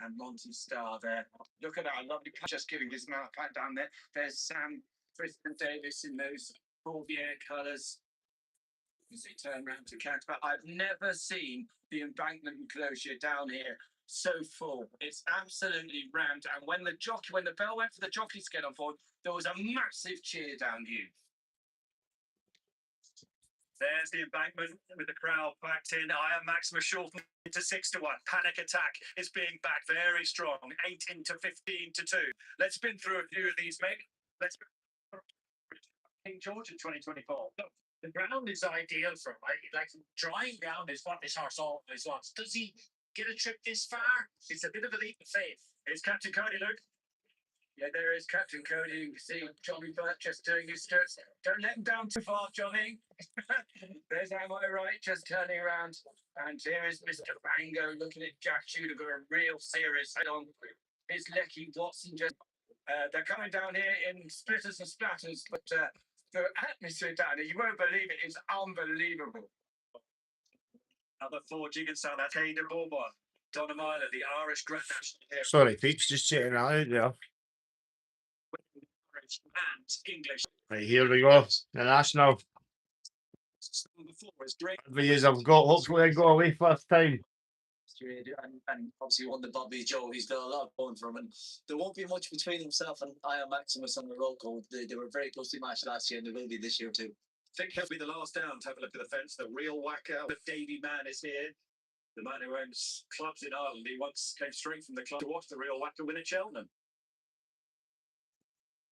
and Monty Starr there. Look at that, lovely just giving his mouth pat down there. There's Sam Tristan Davis in those Corbière colours as they turn around to catch. But I've never seen the embankment enclosure down here so full. It's absolutely rammed. And when the bell went for the jockeys to get on board, there was a massive cheer down here. There's the embankment with the crowd packed in. I am Maximus shortened to 6-1. Panic Attack is being back very strong. 18 to 15 to 2. Let's spin through a few of these, Meg. Let's King George in 2024. Look, the ground is ideal for him. Like drying down is what this horse always wants. Does he get a trip this far? It's a bit of a leap of faith. It's Captain Cody, Luke. Yeah, there is Captain Cody. You can see Johnny Burt just doing his skirts. Don't let him down too far, Johnny. There's Am I Right just turning around. And here is Mr. Bango looking at Jack Shooter got a real serious head on. Here's Lecky Watson just. They're coming down here in splitters and splatters, but the atmosphere down here, you won't believe it, it's unbelievable. Number 4, Jigan South, that's Caden Bourbon. Donna Myler, the Irish Grand National. Sorry, peeps, just checking that out there. And English. Right, here we go. The national. Every years I've got, hopefully I go away first time. And obviously won the Bobby Joe. He's got a lot going for him, and there won't be much between himself and Iron Maximus on the road code. They were very closely matched last year, and they will be this year too. I think he'll be the last down to have a look at the fence. The real whacker, the Davy man, is here. The man who owns clubs in Ireland. He once came straight from the club to watch the real whacker win at Cheltenham.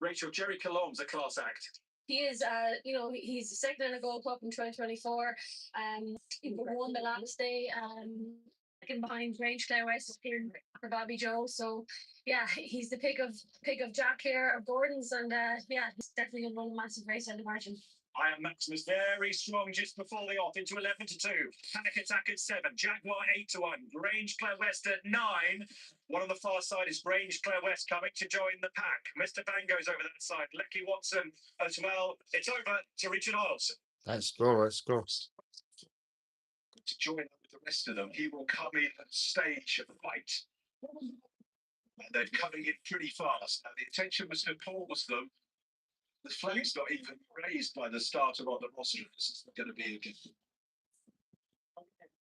Rachel, Jerry Colombe's a class act. He is, he's second in a Gold Cup in 2024. He won the last day. Second behind Range Clare West here for Bobby Joe. So yeah, he's the pick of Jack here of Gordon's, and he's definitely gonna run a massive race out of the margin. Iron Maximus very strong just before the off into 11 to 2. Panic Attack at 7. Jaguar 8 to 1. Range Clare West at 9. One on the far side is Range Clare West coming to join the pack. Mr. Bango's over that side. Lecky Watson as well. It's over to Richard Isles. Let's go, let's go. To join up with the rest of them, he will come in and stage the fight. And they're coming in pretty fast. Now, the intention was to pause them. The flag's not even raised by the starter on the roster. This is going to be a good.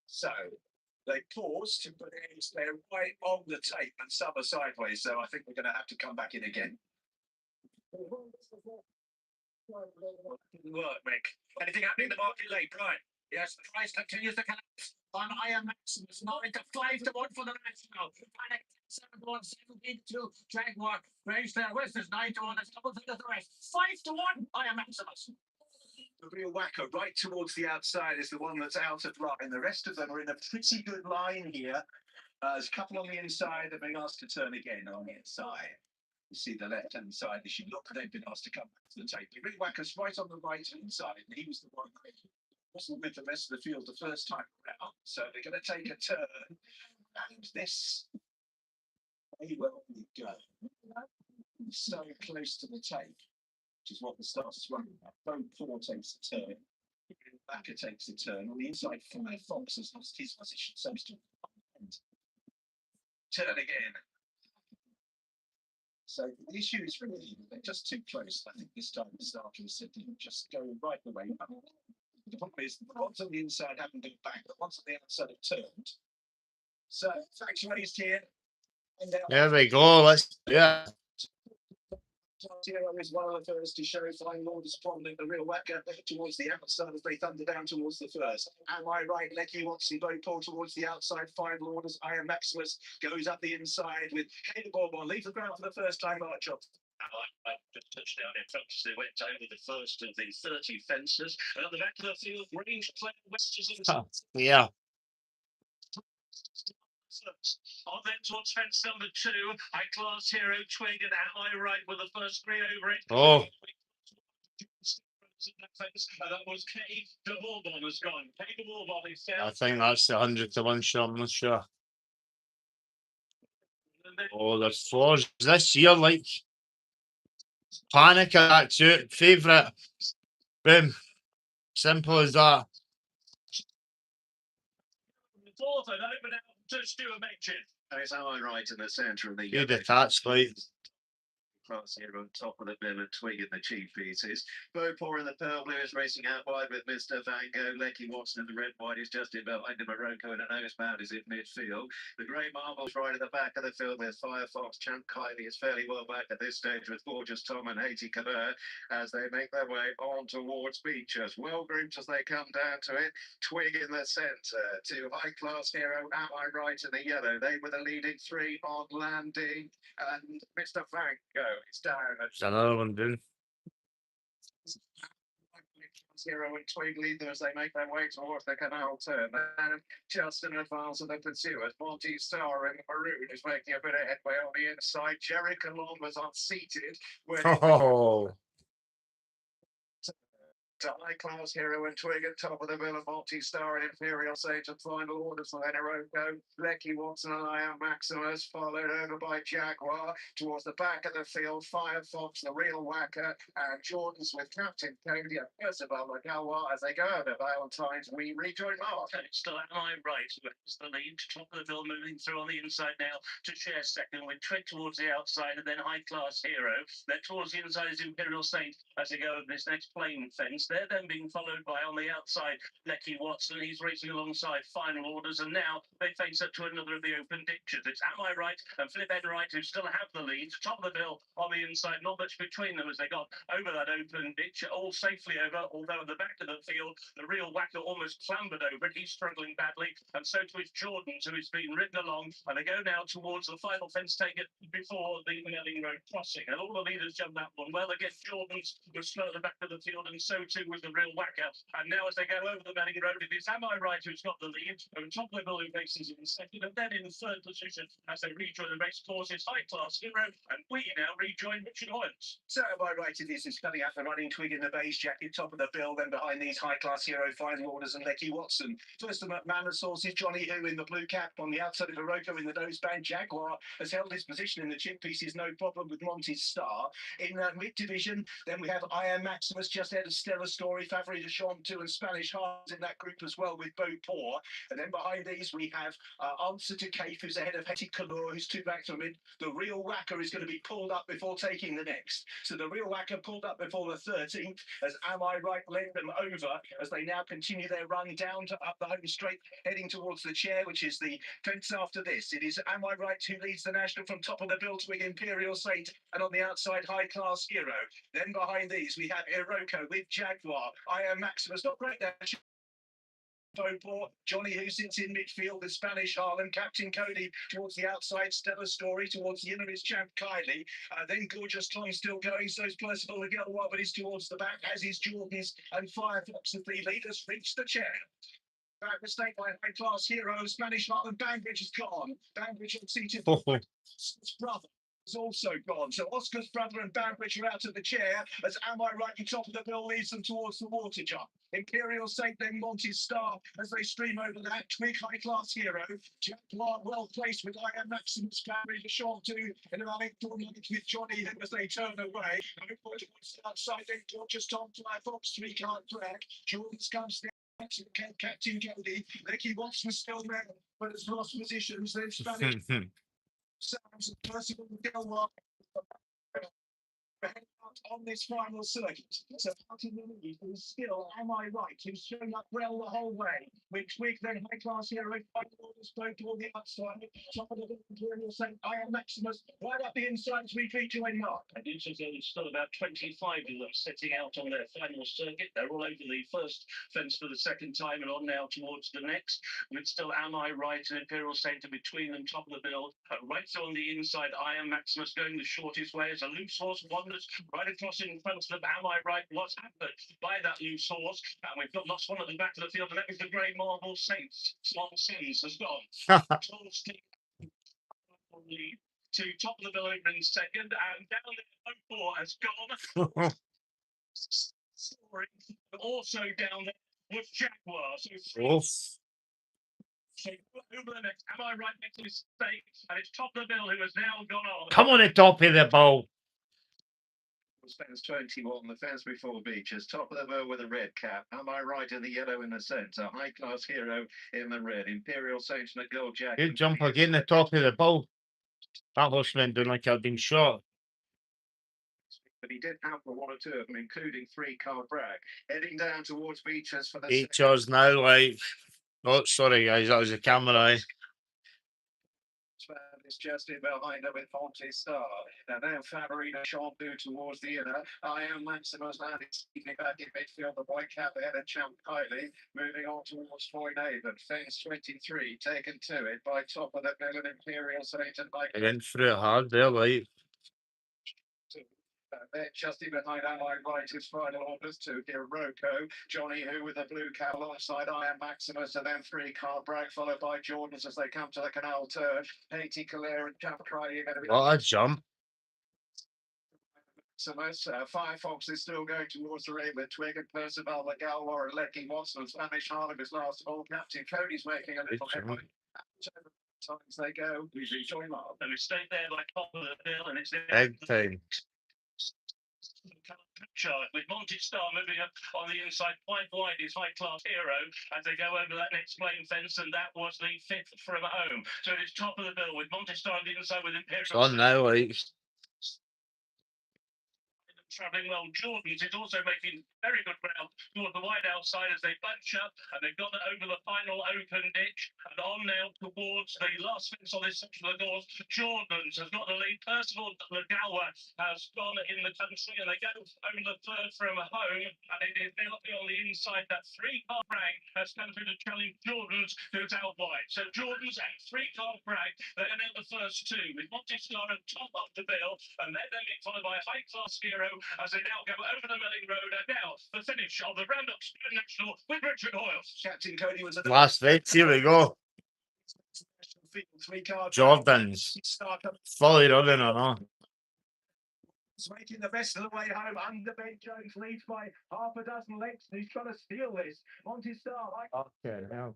So they pause to put it in. They're right on the tape and some are sideways. So I think we're going to have to come back in again. Didn't work, Mick. Anything happening in the market late, Brian? Yes, the price continues to collapse on Iron Maximus. 9 to 5 to 1 for the national. Panic 7 to 1, 17 to Jaguar. Range Clare West is 9 to 1. That's double to the rest. 5 to 1, Iron Maximus. The real whacker right towards the outside is the one that's out of line. The rest of them are in a pretty good line here. There's a couple on the inside that have been asked to turn again on the inside. You see the left-hand side as you look, they've been asked to come back to the tape. The real whacker's right on the right-hand side, and he was the one that wasn't with the rest of the field the first time around. So they're going to take a turn, and this may well go. So close to the tape, which is what the starters run about. Bone 4 takes a turn. Backer takes a turn. On the inside, Fox has lost his position, so he's turn again. So the issue is really they're just too close. I think this time the starters said they would just go right the way up. The problem is the ones on the inside haven't been back, the ones on the outside have turned. So facts raised here. And there we go. Let's Zero is one of the first to show Flying Lord is probably the real whacker towards the outside as they thunder down towards the first. Am I right? Lecky Watson both pull towards the outside. Flying Lord as Iron Maximus goes up the inside with Caden Bourbon. Leaves the ground for the first time, Archer. I just touched down in front. They went over the first of the 30 fences. And at the back of the field, Range Clare West is in. Yeah. On then towards fence number 2, I class Hero Twig and Am I Right with the first 3 over it. Oh. That was Kate de Bourbon has gone. Kate de Bourbon is down. I think that's the 100 to 1 shot, I'm not sure. Oh, there's 4s this year, like Panic Attack too, favourite. Boom. Simple as that. Fourth and open out to Stuart Machin. And it's Am I Right in the centre of the Good yellow. attached fight. Class here on top of the bill and Twig in the cheap pieces. Beauport in the pearl blue is racing out wide with Mr. Van Gogh. Lecky Watson in the red white is just in behind him. Morocco and a nosebound is in midfield. The grey marbles right at the back of the field with Firefox. Champ Kylie is fairly well back at this stage with Gorgeous Tom and Haiti Cabert as they make their way on towards Beechers. Well grouped as they come down to it. Twig in the centre to High Class Hero. Am I Right in the yellow? They were the leading three on landing. And Mr. Van Gogh is down at There's another one down. Zero and Twig lead them as they make their way towards the canal turn. And just in advance of the pursuers, Monty Star in maroon is making a bit of headway on the inside. Jerry Colon was unseated. Oh, To High Class Hero and Twig at top of the bill, and Multi-Star and Imperial Sage and final orders for Eneroco. Lecky Watson and I Am Maximus, followed over by Jaguar. Towards the back of the field, Firefox, the real whacker, and Jordan's with Captain Cody and Percival Magawa as they go over Valentine's. We rejoin Mark. Okay, still Am I Right, who has the lead, top of the bill, moving through on the inside now to share second with Twig towards the outside and then High Class Hero. Then towards the inside is Imperial Saint as they go over this next plain fence. They're then being followed by, on the outside, Lecky Watson. He's racing alongside Final Orders, and now they face up to another of the open ditches. It's Am I Right and Flip Enright who still have the lead. Top of the bill on the inside, not much between them as they got over that open ditch, all safely over, although at the back of the field, the real whacker almost clambered over it. He's struggling badly, and so too is Jordan's, who has been ridden along, and they go now towards the final fence taken before the Melling Road crossing. And all the leaders jumped that one well. Again, Jordan's was slow at the back of the field, and so too was the real whacker. And now as they go over the Melling Road, it is Am I Right who's got the lead, and top of the bill who races in second, and then in third position as they rejoin the race course is High Class Hero, and we now rejoin Richard Hoyles. So Am I Right it is coming out the running Twig in the beige jacket, top of the bill, then behind these High Class Hero, Final Orders and Lecky Watson. First them at Manor Source is Johnny Who in the blue cap, on the outside of Hiroko in the noseband. Jaguar has held his position in the chip pieces, no problem with Monty's Star. In mid division, then we have I Am Maximus just ahead of Stellar Story, Favre de Chantu and Spanish Hearts in that group as well with Beauport. And then behind these we have Answer to Cafe, who's ahead of Hetty Kalur, who's two back from him. The real whacker is going to be pulled up before taking the next. So the real whacker pulled up before the 13th as Am I Right led them over as they now continue their run down to up the home straight, heading towards the chair, which is the fence after this. It is Am I Right who leads the national from top of the bill to Imperial Saint, and on the outside High Class Hero. Then behind these we have Hiroko with Jaguar. I Am Maximus, not great there. Beauport, Johnny Who sits in midfield with Spanish Harlem, Captain Cody towards the outside, Stellar Story towards the inner is Champ Kylie, then Gorgeous Tom still going, so is Percival Miguel, but is towards the back, as is Jordan's, and Firefox the three leaders reach the chair. Bad mistake by High Class Hero, Spanish Harlem, Banbridge has gone. Banbridge unseated his brother is also gone. So Oscar's brother and Banbridge are out of the chair as Am I Right, top of the bill leads them towards the water jump. Imperial Saint then Monty's Star as they stream over that. Twig High Class Hero. Jaguar well placed with I Am Maximus, Barry Chantu, and I think with Johnny as they turn away. Outside then Gorgeous Tom, Firefox, three can't track. Jordan's comes down. Captain Cody, Lecky Watson still there, but has lost positions. Then Spanish sounds of Percival Miguel on this final circuit. So out in the lead is still Am I Right, who's shown up well the whole way. Which week then High Class Hero, Final Orders, both on the outside. Top of the Imperial Saint, I Am Maximus, right up the inside as we feature in Mark. And it's still about 25 of them setting out on their final circuit. They're all over the first fence for the second time and on now towards the next. And it's still Am I Right and Imperial Saint between them, top of the bill. Right so on the inside, I Am Maximus going the shortest way as a loose horse wanders right across in front of them. Am I Right? What's happened by that loose horse? And we've got lost one at the back of the field, and that is the Grey Marble Saints. Small Sins has gone. Lead to top of the bill over in second, and down there 04 has gone. Story also down there with Jaguar. So over the next, Am I Right next to his stake, and it's top of the bill who has now gone on. Come on the top of the ball. Fence 21, the fence before Beaches, top of the bill with a red cap. Am I right in the yellow in the centre? High Class Hero in the red. Imperial Saint and a gold jacket. Good jump again, the top of the ball. That horseman doing like I've been shot. But he did have for one or two of them, including 3 Car Bragg. Heading down towards Beaches for the Beachers now, like. Oh, sorry, guys, that was the camera. Is just in behind her with Fonte Star. And now Favorina Champu towards the inner. I am Maximus landing steeply back in midfield. The white cap ahead of Champ Kylie. Moving on towards Foynaven. Fence 23 taken to it by top of the Villain Imperial Saint and by. I went through it hard there, like. Then just in behind Allied Right is final orders to Hiroko. Johnny Who with the blue cap alongside Iron Maximus, and then 3 Car Bragg followed by Jordans as they come to the canal turn. Haiti Calais and Champ Kylie. What a jump. Firefox is still going towards the ring with Twig and Percival, McGalwar and Lecky Watson. Spanish Harlem is last of all. Captain Cody's making a little headway. Times they go. We rejoin up. And we stayed there like top of the bill, and it's Big time. Chart with Monty Star moving up on the inside quite wide is High Class Hero as they go over that next plane fence, and that was the 5th from home. So it is top of the bill with Monty Star on the inside with Imperial. It's on now, like. Travelling well. Jordan's is also making very good ground toward the wide outside as they bunch up, and they've got it over the final open ditch and on now towards the last fence on this section of the course. Jordan's has got the lead. Percival Lagawa has gone in the country, and they go over the 3rd from home, and it is now on the inside that 3-Car Bragg has come through to challenge Jordan's, who's out wide. So Jordan's and 3-Car Bragg, they're now the first two with Monty Star on top of the bill, and then they're being followed by High Class Hero as they now go over the Melling Road, and now the finish of the Roundup National with Richard Hoyle. Captain Cody was Last race, here we go. Jordan's. Fully running or not. Making the best of the way home. Underbed Jones leads by half a dozen lengths. He's trying to steal this. Monty Star. Okay, now.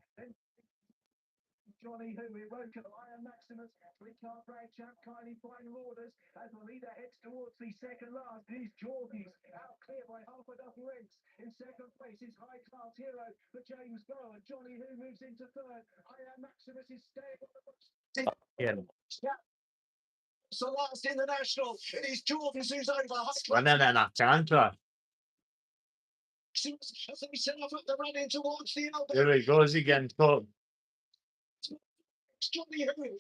Johnny Who, Hiroko, Iron Maximus, 3-Car Bragg, Champ Kylie, final orders as the leader heads towards the second last. He's Jordan's out clear by half a dozen lengths. In second place is High Class Hero for James Bowen. Johnny Who moves into third. Iron Maximus is staying on the So last in the national, it is Jordan's who's over. Running in a canter. As they set off up the running towards the elbow. Here he goes again, top. Johnny Who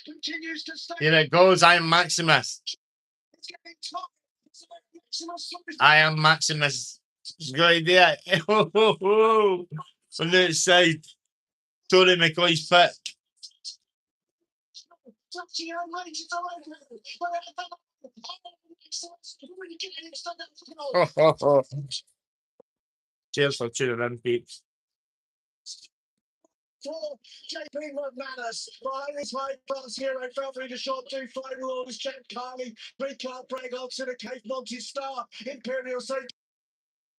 continues to stay. Here it goes, I am Maximus. It's getting top. I am Maximus. It's a good idea. On the outside. Tony McCoy's pick. Cheers for tuning in, peeps. JP McManus, behind his High Class Hero, fell through the shot, 2 final orders, Champ Kylie, 3-Car Bragg onto the Cape Monty Star, Imperial Saint.